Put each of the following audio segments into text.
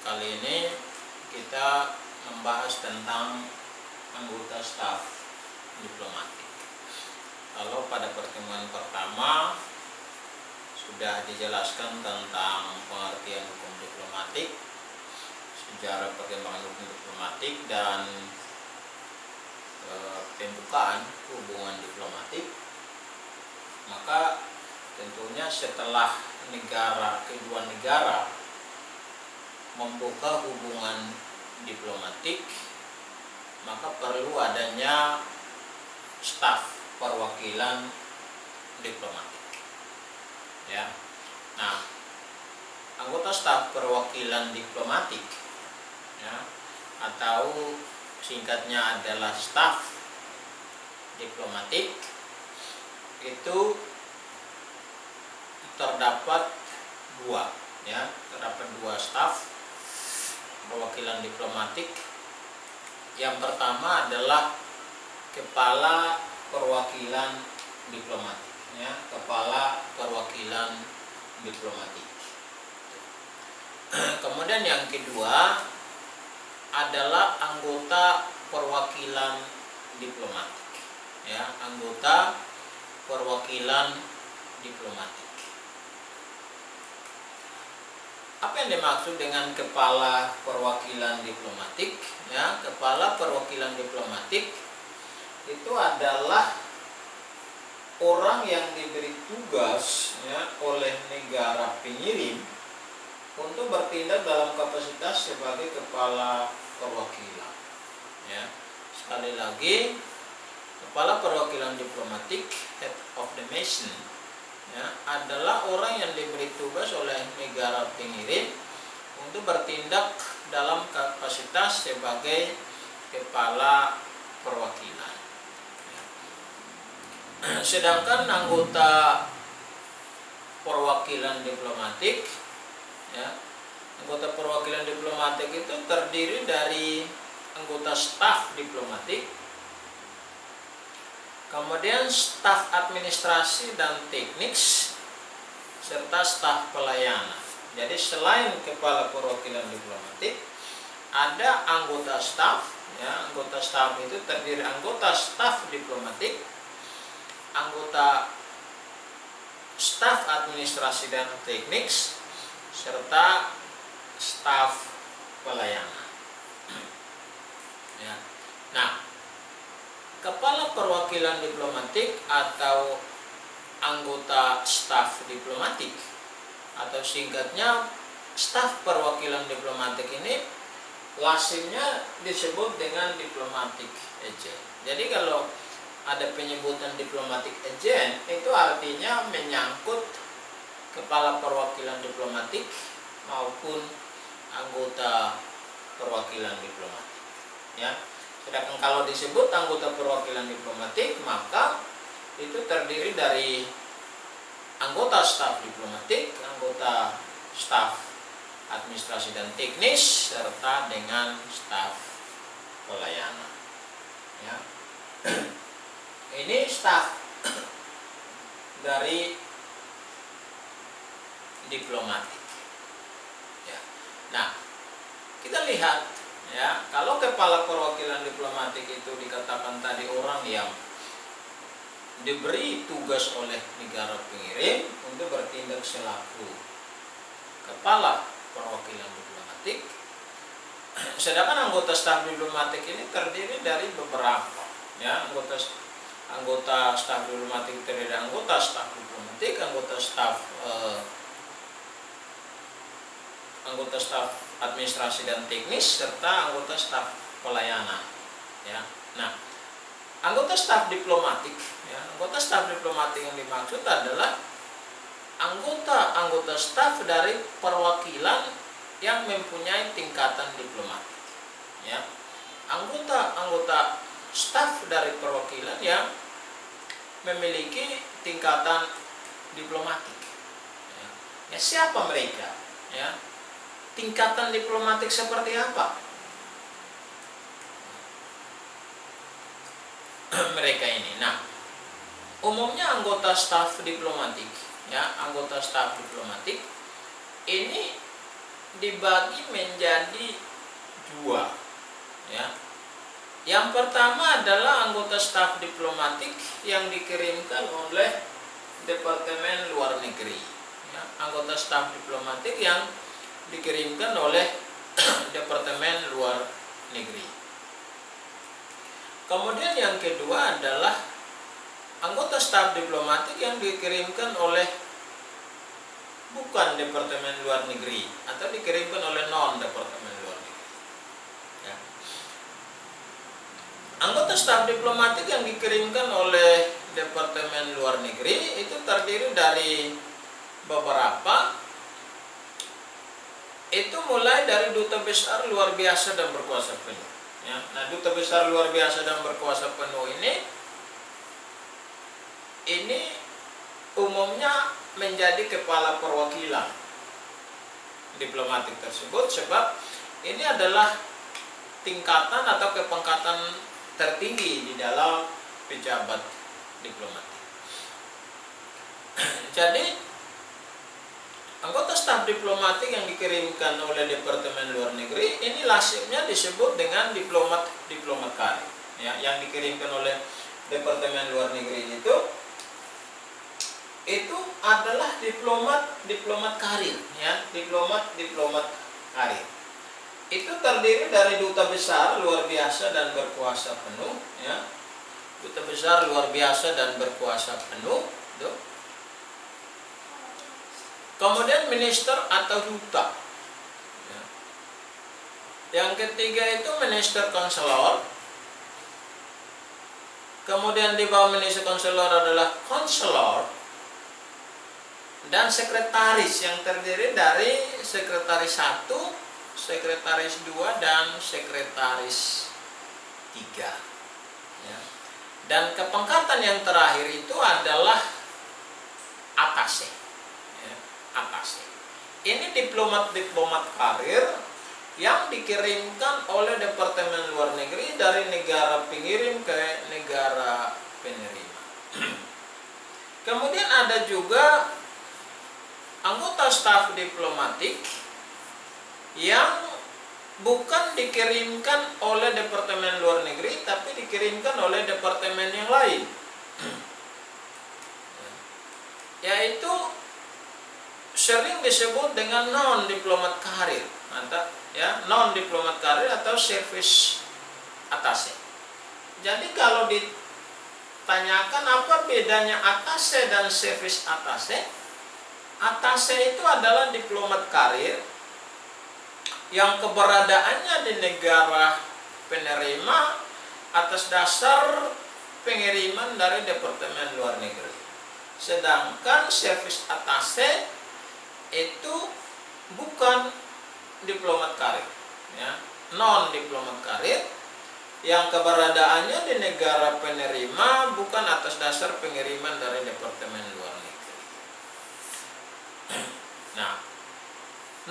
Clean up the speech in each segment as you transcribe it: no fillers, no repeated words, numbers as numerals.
Kali ini kita membahas tentang anggota staf diplomatik. Kalau pada pertemuan pertama sudah dijelaskan tentang pengertian hukum diplomatik, sejarah perkembangan hukum diplomatik, dan pembukaan hubungan diplomatik, maka tentunya setelah kedua negara membuka hubungan diplomatik, maka perlu adanya staf perwakilan diplomatik. Ya. Nah, anggota staf perwakilan diplomatik, ya, atau singkatnya adalah staf diplomatik, itu terdapat dua staf perwakilan diplomatik. Yang pertama adalah kepala perwakilan diplomatik, ya, kepala perwakilan diplomatik. Kemudian yang kedua adalah anggota perwakilan diplomatik, ya, anggota perwakilan diplomatik. Apa yang dimaksud dengan kepala perwakilan diplomatik? Ya, kepala perwakilan diplomatik itu adalah orang yang diberi tugas, ya, oleh negara pengirim untuk bertindak dalam kapasitas sebagai kepala perwakilan. Ya, sekali lagi, kepala perwakilan diplomatik, head of the mission, ya, adalah orang yang diberi tugas oleh negara pengirim untuk bertindak dalam kapasitas sebagai kepala perwakilan. Sedangkan anggota perwakilan diplomatik, ya, anggota perwakilan diplomatik itu terdiri dari anggota staf diplomatik, kemudian staf administrasi dan teknik, serta staf pelayanan. Jadi selain kepala perwakilan diplomatik, ada anggota staf, ya, anggota staf itu terdiri anggota staf diplomatik, anggota staf administrasi dan teknik, serta staf pelayanan. Ya. Nah, kepala perwakilan diplomatik atau anggota staf diplomatik, atau singkatnya staf perwakilan diplomatik ini lazimnya disebut dengan diplomatic agent. Jadi kalau ada penyebutan diplomatic agent, itu artinya menyangkut kepala perwakilan diplomatik maupun anggota perwakilan diplomatik. Ya. Sedangkan kalau disebut anggota perwakilan diplomatik, maka itu terdiri dari anggota staf diplomatik, anggota staf administrasi dan teknis, serta dengan staf pelayanan. Ya. Ini staf dari diplomatik. Ya. Nah, kita lihat, ya, kalau kepala perwakilan diplomatik itu dikatakan tadi orang yang diberi tugas oleh negara pengirim untuk bertindak selaku kepala perwakilan diplomatik. Sedangkan anggota staf diplomatik ini terdiri dari beberapa, ya, anggota staf diplomatik terdiri dari anggota staf diplomatik, anggota staf administrasi dan teknis, serta anggota staf pelayanan. Ya. Nah, anggota staf diplomatik, ya, anggota staf diplomatik yang dimaksud adalah anggota staf dari perwakilan yang mempunyai tingkatan diplomatik. Ya. Anggota staf dari perwakilan yang memiliki tingkatan diplomatik. Ya, siapa mereka? Ya. Tingkatan diplomatik seperti apa mereka ini? Nah, umumnya anggota staf diplomatik, ya, anggota staf diplomatik ini dibagi menjadi dua, ya. Yang pertama adalah anggota staf diplomatik yang dikirimkan oleh Departemen Luar Negeri, ya. Anggota staf diplomatik yang dikirimkan oleh Departemen Luar Negeri. Kemudian yang kedua adalah anggota staf diplomatik yang dikirimkan oleh bukan Departemen Luar Negeri atau dikirimkan oleh non-Departemen Luar Negeri, ya. Anggota staf diplomatik yang dikirimkan oleh Departemen Luar Negeri itu terdiri dari beberapa. Itu mulai dari duta besar luar biasa dan berkuasa penuh, ya. Nah, duta besar luar biasa dan berkuasa penuh ini umumnya menjadi kepala perwakilan diplomatik tersebut, sebab ini adalah tingkatan atau kepangkatan tertinggi di dalam pejabat diplomatik. Jadi anggota staf diplomatik yang dikirimkan oleh Departemen Luar Negeri ini lazimnya disebut dengan diplomat karir, ya. Yang dikirimkan oleh Departemen Luar Negeri itu adalah diplomat karir, ya. Diplomat karir itu terdiri dari duta besar luar biasa dan berkuasa penuh, ya. Duta besar luar biasa dan berkuasa penuh itu. Kemudian minister atau duta, ya. Yang ketiga itu minister konselor. Kemudian di bawah minister konselor adalah konselor dan sekretaris yang terdiri dari sekretaris 1, sekretaris 2, dan sekretaris 3, ya. Dan kepangkatan yang terakhir itu adalah atase, ya. Atase ini diplomat karir yang dikirimkan oleh Departemen Luar Negeri dari negara pengirim ke negara penerima. Kemudian ada juga anggota staf diplomatik yang bukan dikirimkan oleh Departemen Luar Negeri, tapi dikirimkan oleh departemen yang lain, yaitu sering disebut dengan non-diplomat karir, ya, non-diplomat karir atau service atase. Jadi kalau ditanyakan apa bedanya atase dan service atase, atase itu adalah diplomat karir yang keberadaannya di negara penerima atas dasar pengiriman dari Departemen Luar Negeri. Sedangkan service atase itu bukan diplomat karir, ya, non diplomat karir yang keberadaannya di negara penerima bukan atas dasar pengiriman dari Departemen Luar Negeri. Nah,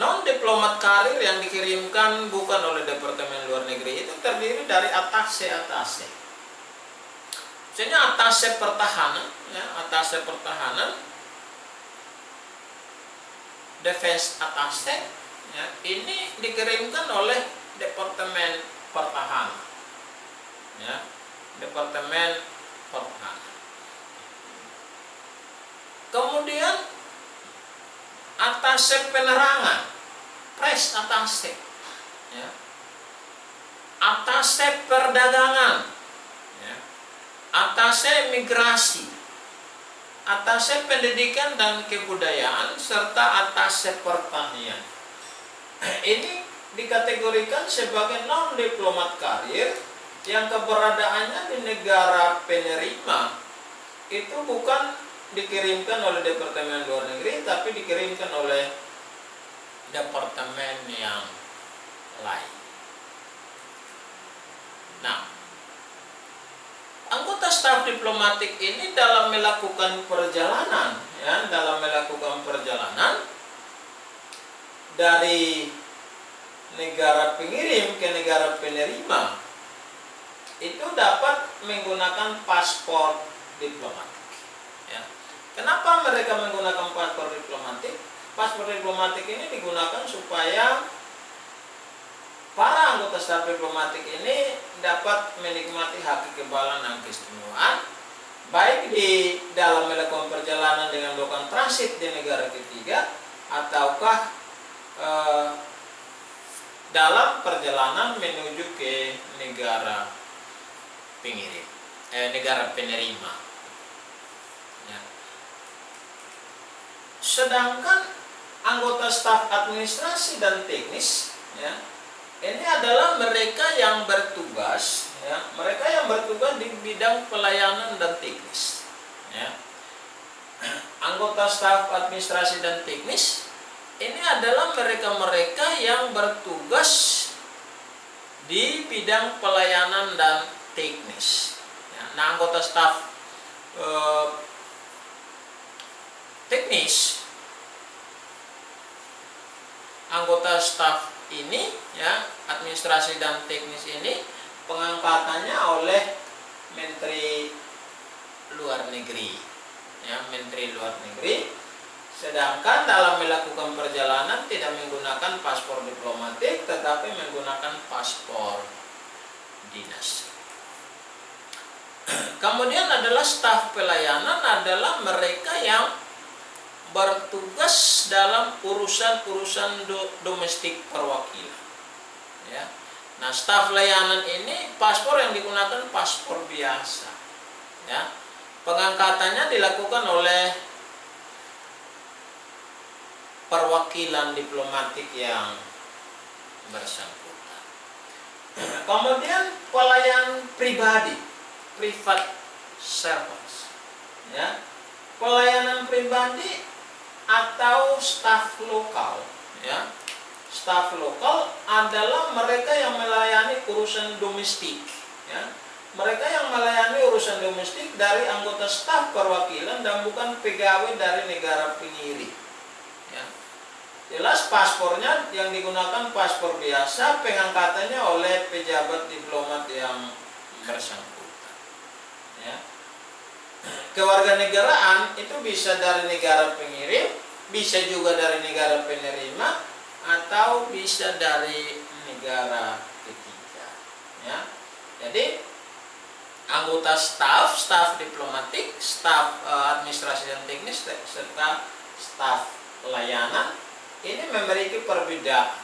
non diplomat karir yang dikirimkan bukan oleh Departemen Luar Negeri itu terdiri dari atase. Misalnya atase pertahanan, ya, atase pertahanan, defense atase, ya, ini dikirimkan oleh Departemen Pertahanan, ya, Departemen Pertahanan. Kemudian atase penerangan, press atase, ya, atase perdagangan, ya, atase migrasi, atase pendidikan dan kebudayaan, serta atase pertanian. Ini dikategorikan sebagai non-diplomat karir yang keberadaannya di negara penerima itu bukan dikirimkan oleh Departemen Luar Negeri, tapi dikirimkan oleh departemen yang lain. Nah, anggota staf diplomatik ini dalam melakukan perjalanan, ya, dari negara pengirim ke negara penerima itu dapat menggunakan paspor diplomatik, ya. Kenapa mereka menggunakan paspor diplomatik? paspor diplomatik ini digunakan supaya para anggota staf diplomatik ini dapat menikmati hak kekebalan dan keistimewaan baik di dalam melakukan perjalanan dengan melakukan transit di negara ketiga ataukah dalam perjalanan menuju ke negara pengirim, negara penerima. Ya. Sedangkan anggota staf administrasi dan teknis, ya, ini adalah mereka yang bertugas, ya, mereka yang bertugas di bidang pelayanan dan teknis. Ya. Anggota staf administrasi dan teknis ini adalah mereka-mereka yang bertugas di bidang pelayanan dan teknis. Ya, nah, anggota staf teknis, anggota staf ini, ya, administrasi dan teknis ini pengangkatannya oleh Menteri Luar Negeri, ya, Menteri Luar Negeri. Sedangkan dalam melakukan perjalanan tidak menggunakan paspor diplomatik, tetapi menggunakan paspor dinas. Kemudian adalah staf pelayanan adalah mereka yang bertugas dalam urusan-urusan domestik perwakilan. Ya. Nah, staf layanan ini paspor yang digunakan paspor biasa. Ya. Pengangkatannya dilakukan oleh perwakilan diplomatik yang bersangkutan. Kemudian pelayan pribadi, private servants, ya, pelayanan pribadi atau staf lokal, ya, staf lokal adalah mereka yang melayani urusan domestik, ya, mereka yang melayani urusan domestik dari anggota staf perwakilan dan bukan pegawai dari negara pengirim. Ya. Jelas paspornya yang digunakan paspor biasa, pengangkatannya oleh pejabat diplomat yang bersangkutan. Ya. Kewarganegaraan itu bisa dari negara pengirim, bisa juga dari negara penerima, atau bisa dari negara ketiga. Ya. Jadi anggota staf diplomatik, staf administrasi dan teknis, serta staf pelayanan ini memiliki perbedaan.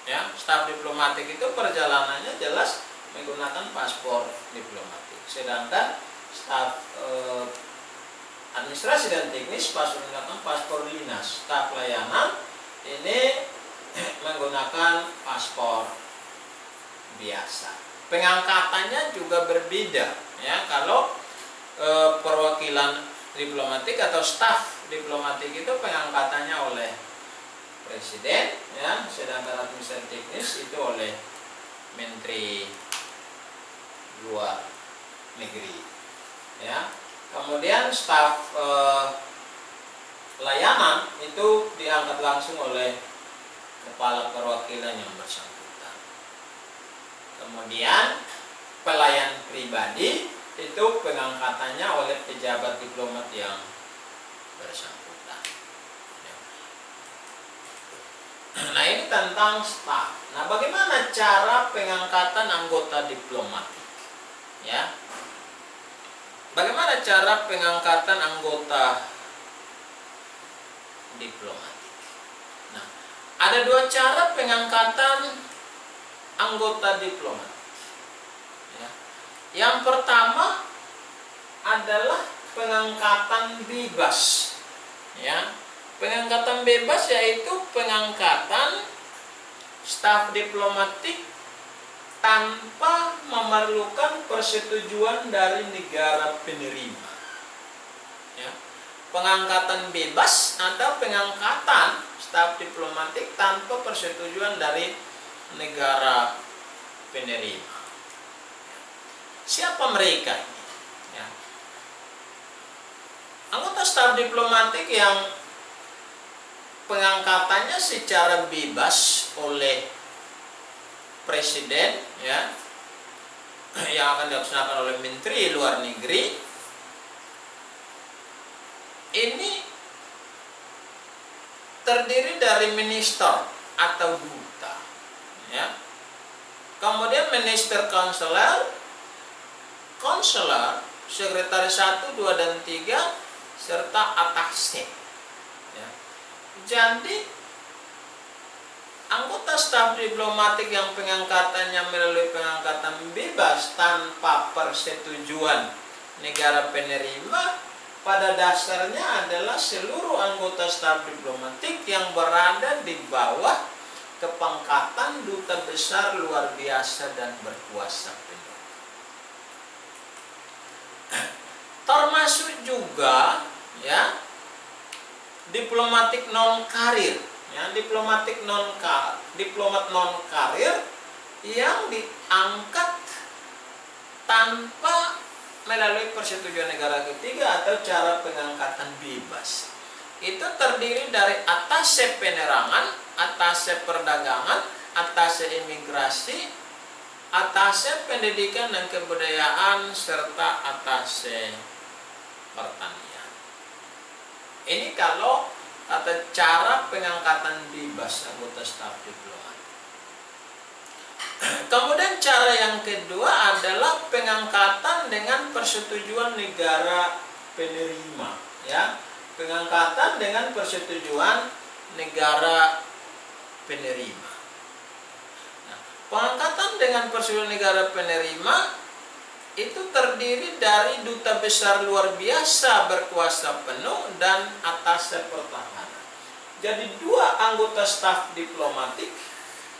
Ya, staf diplomatik itu perjalanannya jelas menggunakan paspor diplomatik, sedangkan staf administrasi dan teknis menggunakan paspor dinas. Staf pelayanan ini menggunakan paspor biasa. Pengangkatannya juga berbeda. Ya, kalau perwakilan diplomatik atau staf diplomatik itu pengangkatannya oleh presiden, ya, sedangkan administrasi teknis itu oleh Menteri Luar Negeri. Ya. Kemudian staf layanan itu diangkat langsung oleh kepala perwakilan yang bersangkutan. Kemudian pelayan pribadi itu pengangkatannya oleh pejabat diplomat yang bersangkutan. Nah, ini tentang staf. Nah, bagaimana cara pengangkatan anggota diplomatik? Ya. Bagaimana cara pengangkatan anggota diplomatik? Nah, ada dua cara pengangkatan anggota diplomatik. Ya. Yang pertama adalah pengangkatan bebas. Ya. Pengangkatan bebas yaitu pengangkatan staf diplomatik tanpa memerlukan persetujuan dari negara penerima. Ya. Pengangkatan bebas atau pengangkatan staf diplomatik tanpa persetujuan dari negara penerima. Siapa mereka ini? Ya. Anggota staf diplomatik yang pengangkatannya secara bebas oleh presiden, ya, yang akan dilaksanakan oleh Menteri Luar Negeri, ini terdiri dari minister atau duta, ya. Kemudian minister konselor, sekretaris 1, 2, dan 3, serta attaché. Ya. Jadi anggota staf diplomatik yang pengangkatannya melalui pengangkatan bebas tanpa persetujuan negara penerima pada dasarnya adalah seluruh anggota staf diplomatik yang berada di bawah kepangkatan duta besar luar biasa dan berkuasa penuh. Termasuk juga, ya, diplomatik non karir, ya, diplomat non karir yang diangkat tanpa melalui persetujuan negara ketiga atau cara pengangkatan bebas. Itu terdiri dari attaché penerangan, attaché perdagangan, attaché imigrasi, attaché pendidikan dan kebudayaan, serta attaché pertanian. Ini kalau kata cara pengangkatan bebas anggota staf diplomat. Kemudian cara yang kedua adalah pengangkatan dengan persetujuan negara penerima, ya. Pengangkatan dengan persetujuan negara penerima. Nah, pengangkatan dengan persetujuan negara penerima itu terdiri dari duta besar luar biasa berkuasa penuh dan attaché pertahanan. Jadi dua anggota staf diplomatik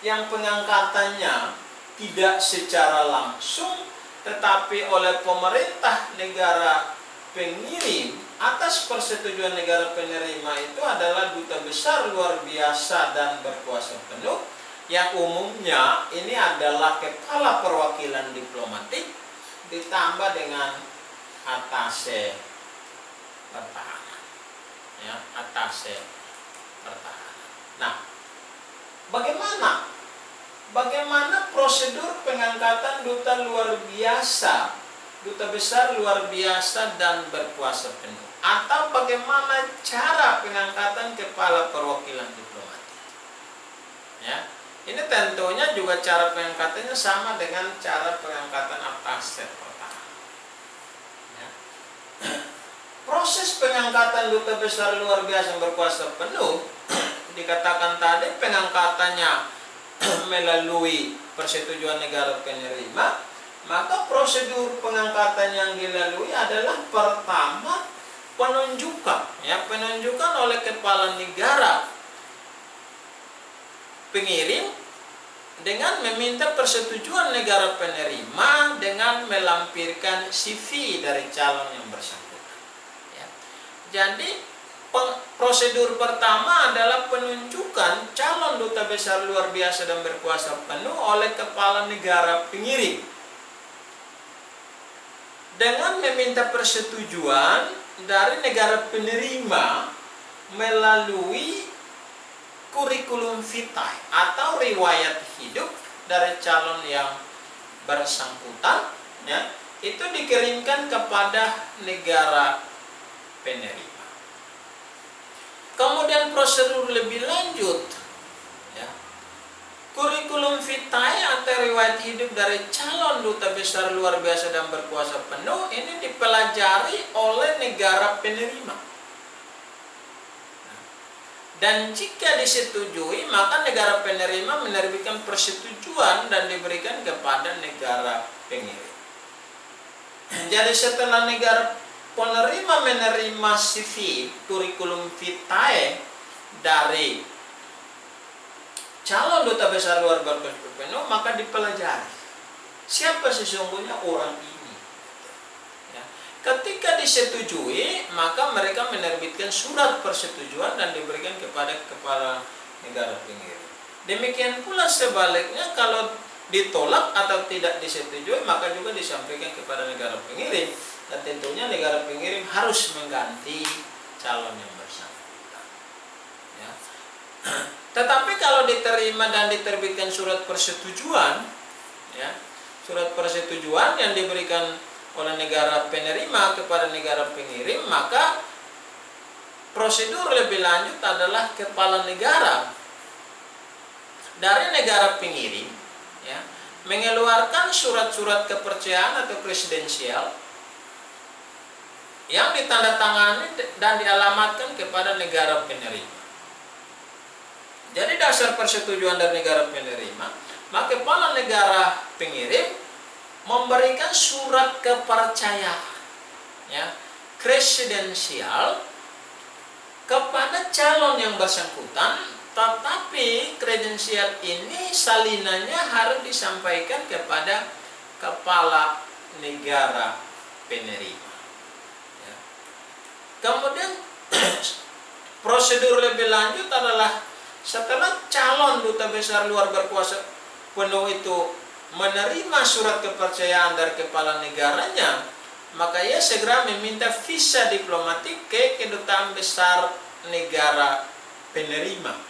yang pengangkatannya tidak secara langsung tetapi oleh pemerintah negara pengirim atas persetujuan negara penerima itu adalah duta besar luar biasa dan berkuasa penuh, yang umumnya ini adalah kepala perwakilan diplomatik ditambah dengan attaché pertahanan, ya, attaché pertahanan. Nah, Bagaimana prosedur pengangkatan duta besar luar biasa dan berkuasa penuh? Atau bagaimana cara pengangkatan kepala perwakilan diplomatik? Ya, ini tentunya juga cara pengangkatannya sama dengan cara pengangkatan attaché pertahanan. Ya. Proses pengangkatan duta besar luar biasa yang berkuasa penuh dikatakan tadi pengangkatannya melalui persetujuan negara penerima, maka prosedur pengangkatan yang dilalui adalah pertama penunjukan, ya, penunjukan oleh kepala negara pengirim dengan meminta persetujuan negara penerima dengan melampirkan CV dari calon yang bersangkutan. Ya. Jadi prosedur pertama adalah penunjukan calon duta besar luar biasa dan berkuasa penuh oleh kepala negara pengirim dengan meminta persetujuan dari negara penerima melalui kurikulum vitae atau riwayat hidup dari calon yang bersangkutan, ya, itu dikirimkan kepada negara penerima. Kemudian prosedur lebih lanjut, ya, kurikulum vitae atau riwayat hidup dari calon duta besar luar biasa dan berkuasa penuh ini dipelajari oleh negara penerima. Dan jika disetujui, maka negara penerima menerbitkan persetujuan dan diberikan kepada negara pengirim. Jadi setelah negara penerima menerima CV kurikulum vitae dari calon duta besar luar biasa penuh, maka dipelajari siapa sesungguhnya orang ini. Ya. Ketika disetujui, maka mereka menerbitkan surat persetujuan dan diberikan kepada kepala negara pengirim. Demikian pula sebaliknya, kalau ditolak atau tidak disetujui, maka juga disampaikan kepada negara pengirim. Dan tentunya negara pengirim harus mengganti calon yang bersangkutan. Ya. Tetapi kalau diterima dan diterbitkan surat persetujuan, ya, surat persetujuan yang diberikan oleh negara penerima kepada negara pengirim, maka prosedur lebih lanjut adalah kepala negara dari negara pengirim, ya, mengeluarkan surat-surat kepercayaan atau presidensial yang ditandatangani dan dialamatkan kepada negara penerima. Jadi dasar persetujuan dari negara penerima, maka kepala negara pengirim memberikan surat kepercayaan, ya, presidensial kepada calon yang bersangkutan. Tetapi kredensial ini salinannya harus disampaikan kepada kepala negara penerima. Ya. Kemudian prosedur lebih lanjut adalah setelah calon duta besar luar berkuasa penuh itu menerima surat kepercayaan dari kepala negaranya, maka ia segera meminta visa diplomatik ke kedutaan besar negara penerima.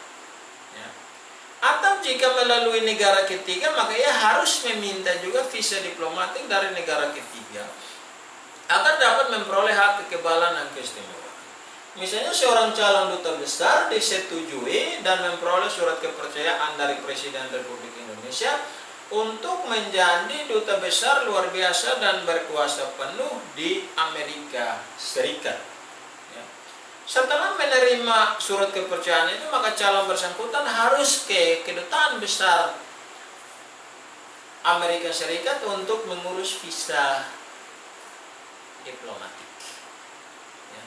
Atau jika melalui negara ketiga, maka ia harus meminta juga visa diplomatik dari negara ketiga agar dapat memperoleh hak kekebalan dan keistimewaan. Misalnya seorang calon duta besar disetujui dan memperoleh surat kepercayaan dari Presiden Republik Indonesia untuk menjadi duta besar luar biasa dan berkuasa penuh di Amerika Serikat. Setelah menerima surat kepercayaan itu, maka calon bersangkutan harus ke kedutaan besar Amerika Serikat untuk mengurus visa diplomatik. Ya.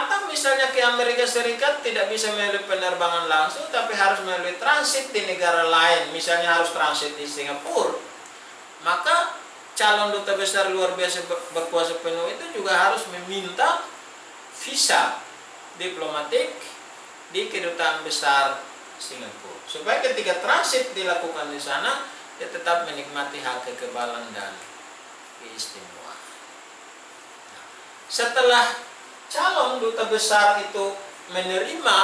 Atau misalnya ke Amerika Serikat tidak bisa melalui penerbangan langsung, tapi harus melalui transit di negara lain, misalnya harus transit di Singapura, maka calon duta besar luar biasa berkuasa penuh itu juga harus meminta visa diplomatik di kedutaan besar Singapura supaya ketika transit dilakukan di sana dia tetap menikmati hak kekebalan dan keistimewaan. Setelah calon duta besar itu menerima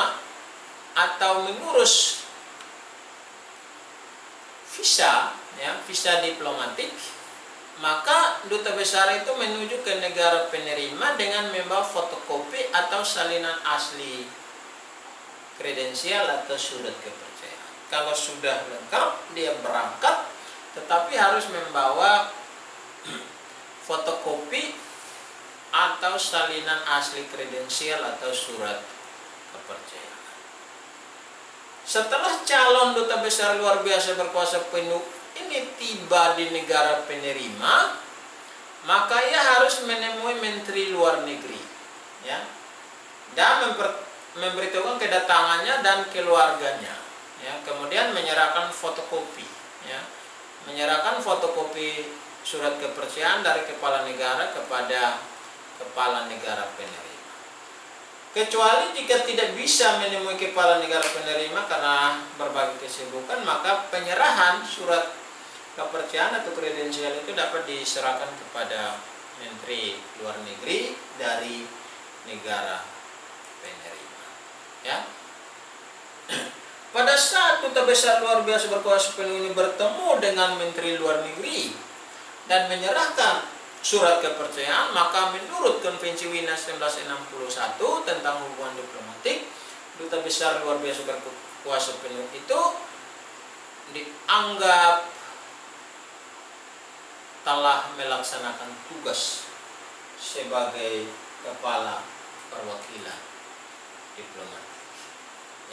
atau mengurus visa, ya, visa diplomatik, maka duta besar itu menuju ke negara penerima dengan membawa fotokopi atau salinan asli kredensial atau surat kepercayaan. Kalau sudah lengkap, dia berangkat, tetapi harus membawa fotokopi atau salinan asli kredensial atau surat kepercayaan. Setelah calon duta besar luar biasa berkuasa penuh ini tiba di negara penerima, maka ia harus menemui Menteri Luar Negeri, ya, dan memberitahukan kedatangannya dan keluarganya, ya, kemudian menyerahkan fotokopi, ya, menyerahkan fotokopi surat kepercayaan dari kepala negara kepada kepala negara penerima. Kecuali jika tidak bisa menemui kepala negara penerima karena berbagai kesibukan, maka penyerahan surat kepercayaan atau kredensial itu dapat diserahkan kepada Menteri Luar Negeri dari negara penerima. Ya. Pada saat duta besar luar biasa berkuasa penuh ini bertemu dengan Menteri Luar Negeri dan menyerahkan surat kepercayaan, maka menurut Konvensi Wina 1961 tentang hubungan diplomatik, duta besar luar biasa berkuasa penuh itu dianggap telah melaksanakan tugas sebagai kepala perwakilan diplomatik.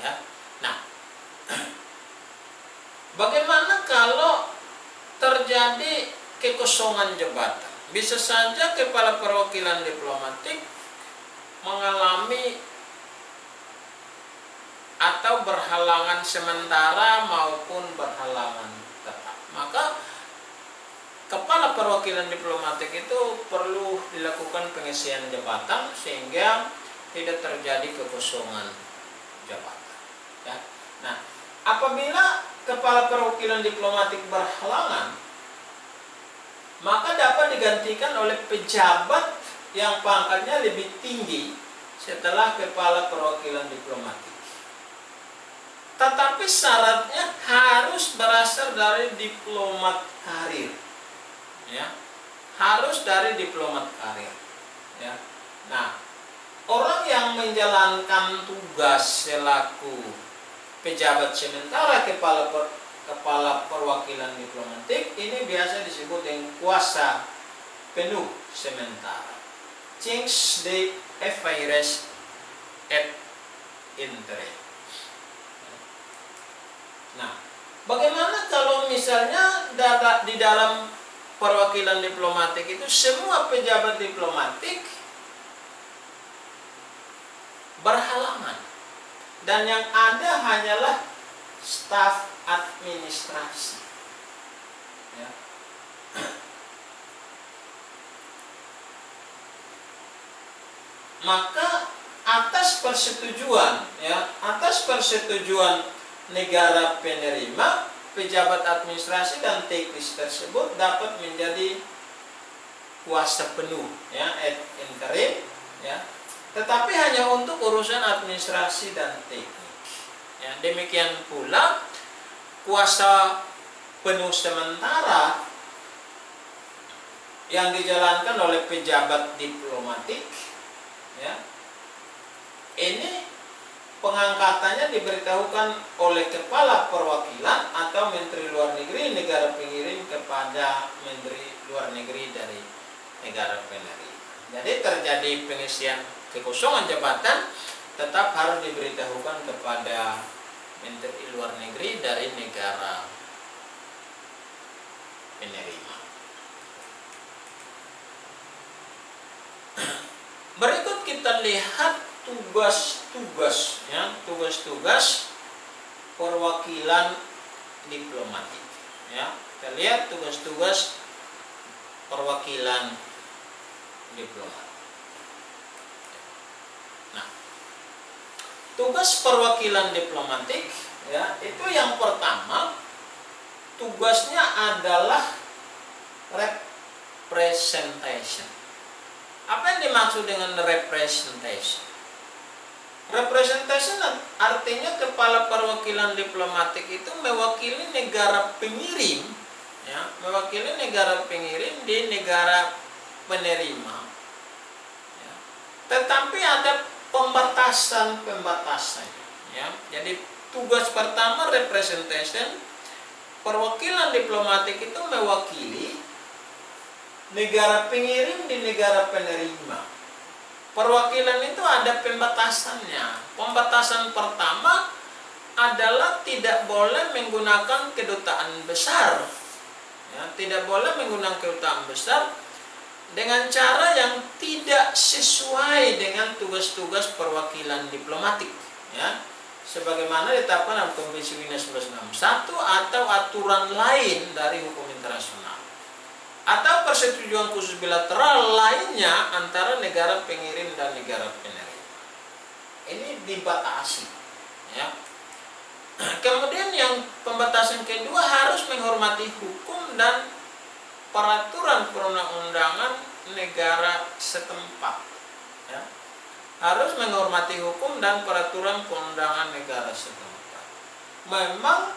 Ya. Nah, bagaimana kalau terjadi kekosongan jabatan? Bisa saja kepala perwakilan diplomatik mengalami atau berhalangan sementara maupun berhalangan tetap. Maka kepala perwakilan diplomatik itu perlu dilakukan pengisian jabatan sehingga tidak terjadi kekosongan jabatan. Ya. Nah, apabila kepala perwakilan diplomatik berhalangan, maka dapat digantikan oleh pejabat yang pangkatnya lebih tinggi setelah kepala perwakilan diplomatik. Tetapi syaratnya harus berasal dari diplomat karir. Ya, harus dari diplomat karir. Ya. Nah, orang yang menjalankan tugas selaku pejabat sementara kepala perwakilan diplomatik ini biasa disebut dengan kuasa penuh sementara. Change de affaires et interim. Nah, bagaimana kalau misalnya di dalam perwakilan diplomatik itu semua pejabat diplomatik berhalangan dan yang ada hanyalah staf administrasi, ya. Maka atas persetujuan negara penerima, pejabat administrasi dan teknis tersebut dapat menjadi kuasa penuh, ya, et interim, ya. Tetapi hanya untuk urusan administrasi dan teknik. Ya, demikian pula kuasa penuh sementara yang dijalankan oleh pejabat diplomatik, ya, ini pengangkatannya diberitahukan oleh kepala perwakilan atau menteri luar negeri negara pengirim kepada menteri luar negeri dari negara penerima. Jadi terjadi pengisian kekosongan jabatan tetap harus diberitahukan kepada menteri luar negeri dari negara penerima. Berikut kita lihat tugas-tugas, ya, tugas-tugas perwakilan diplomatik, ya. Kita lihat tugas-tugas perwakilan diplomatik. Nah, tugas perwakilan diplomatik, ya, itu yang pertama tugasnya adalah representation. Apa yang dimaksud dengan representation? Representation artinya kepala perwakilan diplomatik itu mewakili negara pengirim, ya, mewakili negara pengirim di negara penerima, ya. Tetapi ada pembatasan, ya. Jadi tugas pertama representation, perwakilan diplomatik itu mewakili negara pengirim di negara penerima. Perwakilan itu ada pembatasannya. Pembatasan pertama adalah tidak boleh menggunakan kedutaan besar, ya, tidak boleh menggunakan kedutaan besar dengan cara yang tidak sesuai dengan tugas-tugas perwakilan diplomatik, ya, sebagaimana ditetapkan dalam Konvensi Wina 1961 atau aturan lain dari hukum internasional atau persetujuan khusus bilateral lainnya antara negara pengirim dan negara penerima. Ini dibatasi, ya. Kemudian yang pembatasan kedua harus menghormati hukum dan peraturan perundang-undangan negara setempat, ya. Harus menghormati hukum dan peraturan perundangan negara setempat. Memang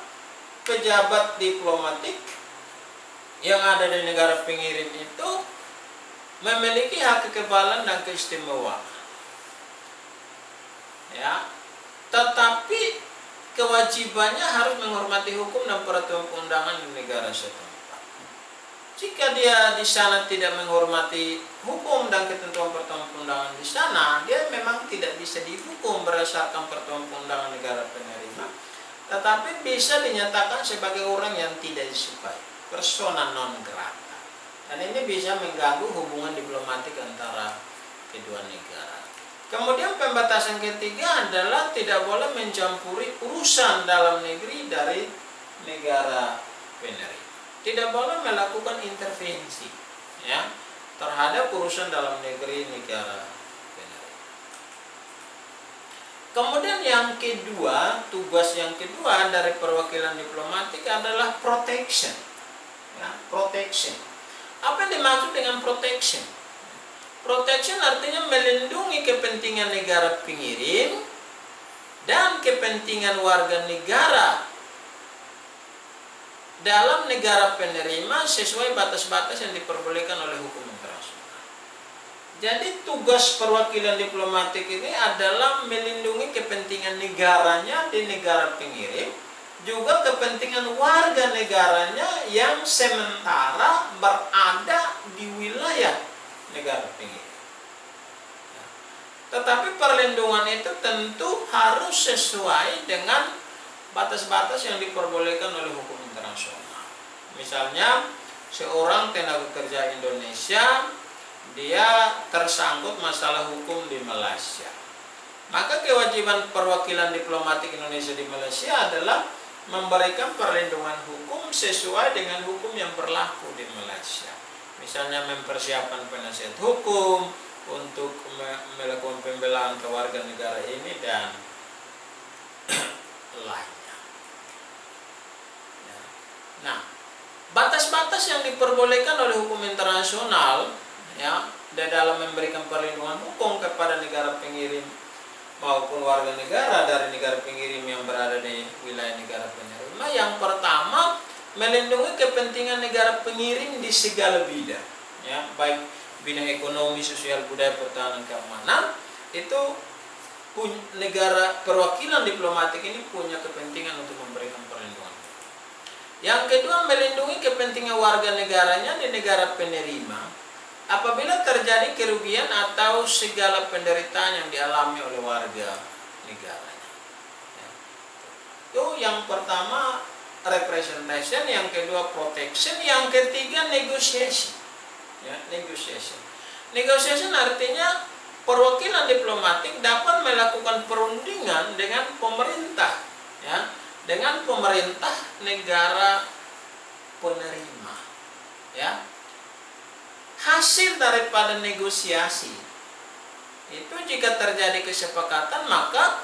pejabat diplomatik yang ada di negara pengirim itu memiliki hak kekebalan dan keistimewaan, ya. Tetapi kewajibannya harus menghormati hukum dan peraturan perundangan di negara setempat. Jika dia di sana tidak menghormati hukum dan ketentuan peraturan perundangan di sana, dia memang tidak bisa dihukum berdasarkan peraturan perundangan negara penerima, tetapi bisa dinyatakan sebagai orang yang tidak disukai, persona non grata. Dan ini bisa mengganggu hubungan diplomatik antara kedua negara. Kemudian pembatasan ketiga adalah tidak boleh mencampuri urusan dalam negeri dari negara penerima. Tidak boleh melakukan intervensi, ya, terhadap urusan dalam negeri negara penerima. Kemudian yang kedua, tugas yang kedua dari perwakilan diplomatik adalah protection. Ya, protection. Apa yang dimaksud dengan protection? Protection artinya melindungi kepentingan negara pengirim dan kepentingan warga negara dalam negara penerima sesuai batas-batas yang diperbolehkan oleh hukum internasional. Jadi tugas perwakilan diplomatik ini adalah melindungi kepentingan negaranya di negara pengirim, juga kepentingan warga negaranya yang sementara berada di wilayah negara pengirim. Tetapi perlindungan itu tentu harus sesuai dengan batas-batas yang diperbolehkan oleh hukum internasional. Misalnya, seorang tenaga kerja Indonesia dia tersangkut masalah hukum di Malaysia, maka kewajiban perwakilan diplomatik Indonesia di Malaysia adalah memberikan perlindungan hukum sesuai dengan hukum yang berlaku di Malaysia. Misalnya mempersiapkan penasihat hukum untuk melakukan pembelaan ke warga negara ini dan lainnya. Nah, batas-batas yang diperbolehkan oleh hukum internasional ya, dalam memberikan perlindungan hukum kepada negara pengirim maupun warga negara dari negara pengirim yang berada di wilayah negara penerima. Yang pertama, melindungi kepentingan negara pengirim di segala bidang, ya, baik bidang ekonomi, sosial, budaya, pertahanan, keamanan. Itu negara perwakilan diplomatik ini punya kepentingan untuk memberikan perlindungan. Yang kedua, melindungi kepentingan warga negaranya di negara penerima apabila terjadi kerugian atau segala penderitaan yang dialami oleh warga negaranya. Ya. Itu yang pertama representation, yang kedua protection, yang ketiga negotiation. Ya, negotiation. Negotiation artinya perwakilan diplomatik dapat melakukan perundingan dengan pemerintah, ya, dengan pemerintah negara penerima, ya. Hasil daripada negosiasi itu jika terjadi kesepakatan, maka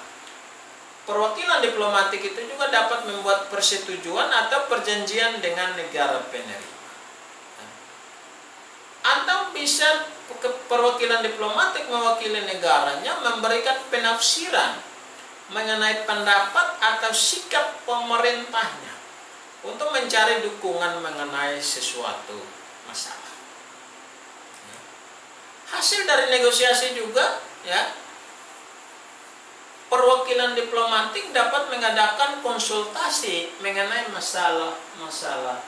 perwakilan diplomatik itu juga dapat membuat persetujuan atau perjanjian dengan negara penerima. Atau bisa perwakilan diplomatik mewakili negaranya memberikan penafsiran mengenai pendapat atau sikap pemerintahnya untuk mencari dukungan mengenai sesuatu masalah. Hasil dari negosiasi juga, ya, perwakilan diplomatik dapat mengadakan konsultasi mengenai masalah-masalah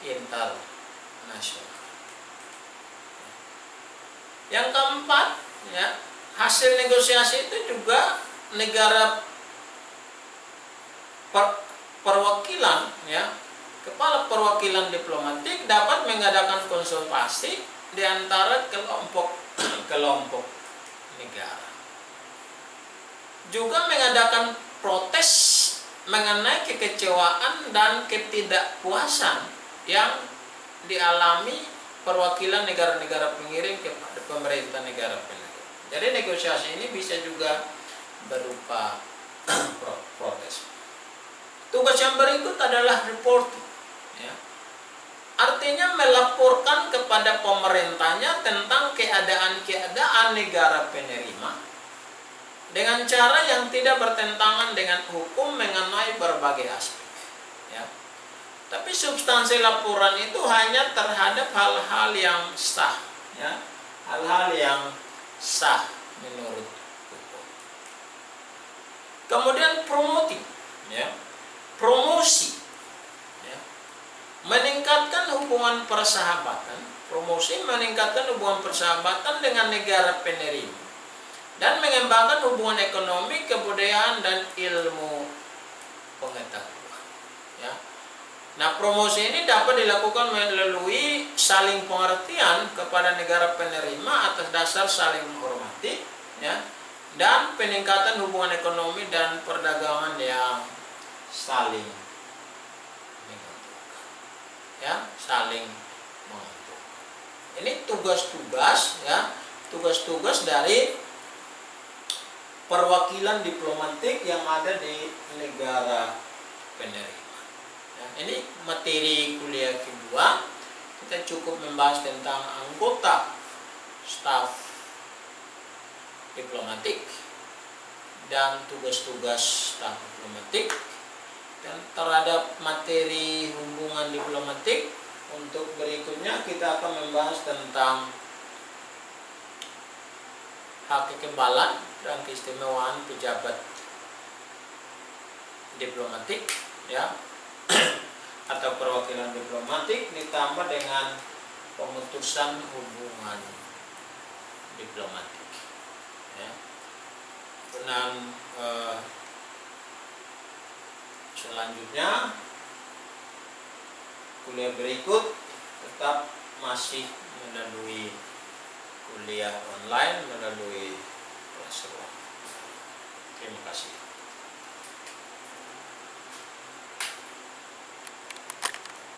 internasional. Yang keempat, ya, hasil negosiasi itu juga negara perwakilan, ya, kepala perwakilan diplomatik dapat mengadakan konsultasi di antara kelompok negara. Juga mengadakan protes mengenai kekecewaan dan ketidakpuasan yang dialami perwakilan negara-negara pengirim kepada pemerintah negara pengirim. Jadi negosiasi ini bisa juga berupa protes. Tugas yang berikut adalah reporting, ya. Artinya melaporkan kepada pemerintahnya tentang keadaan-keadaan negara penerima dengan cara yang tidak bertentangan dengan hukum mengenai berbagai aspek, ya. Tapi substansi laporan itu hanya terhadap hal-hal yang sah, ya, hal-hal yang sah menurut hukum. Kemudian promoting, ya, promosi. Meningkatkan hubungan persahabatan, promosi meningkatkan hubungan persahabatan dengan negara penerima dan mengembangkan hubungan ekonomi, kebudayaan, dan ilmu pengetahuan, ya. Nah, promosi ini dapat dilakukan melalui saling pengertian kepada negara penerima atas dasar saling menghormati, ya, dan peningkatan hubungan ekonomi dan perdagangan yang saling, ya, saling menguntungkan. Ini tugas-tugas, ya, tugas-tugas dari perwakilan diplomatik yang ada di negara penerima. Ya, ini materi kuliah kedua. Kita cukup membahas tentang anggota staf diplomatik dan tugas-tugas staf diplomatik. Dan terhadap materi hubungan diplomatik, untuk berikutnya kita akan membahas tentang hak kekembalan dan keistimewaan pejabat diplomatik, ya, atau perwakilan diplomatik, ditambah dengan pemutusan hubungan diplomatik, ya. Dan selanjutnya kuliah berikut tetap masih melalui kuliah online, melalui kelas ruang. Terima kasih.